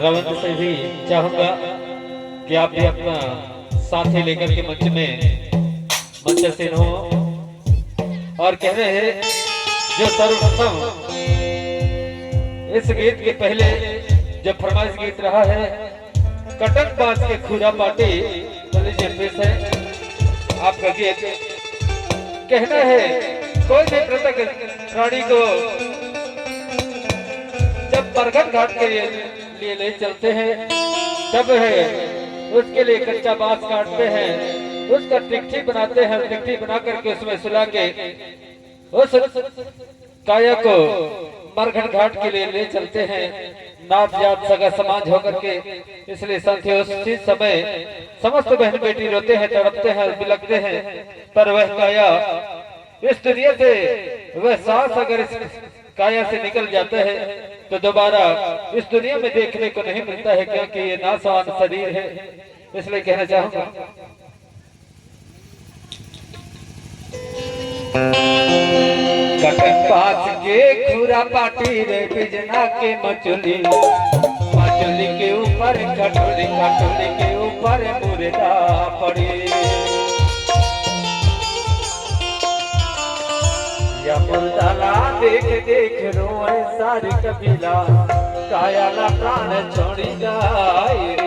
रविंद्र से भी चाहूंगा कि आप भी अपना साथी लेकर के मंच हो और कह रहे हैं जो सर्वप्रथम इस गीत के पहले जो फरमाइश गीत रहा है कटक बाज के खुरा पार्टी पेश है आपका गीत। कहना है कोई भी कृतक प्राणी को जब बरगद घाट के लिए ले चलते हैं तब है उसके लिए कच्चा बांस काटते हैं, उसका टिकठी बनाते हैं, टिकठी बना करके उसमें सुला के उस काया को बरगद घाट के लिए ले चलते हैं नात जात सगा समाज होकर के। इसलिए साथियों उस समय समस्त बहन बेटी रोते हैं, तड़पते हैं, बिलखते हैं, पर वह काया इस दुनिया से वह सांस अगर इस काया से निकल जाता है तो दोबारा इस दुनिया में देखने को नहीं मिलता है, क्योंकि ये नासवान शरीर है। इसलिए कहना चाहूंगा कटक पास के खुरा पाटी रे बिजना के मचुली के ऊपर खटोली के ऊपर मुर्दा पड़ी या मुर्दाला देख देख रोए सारी कबीला काया ला प्राण छोड़ी जाए।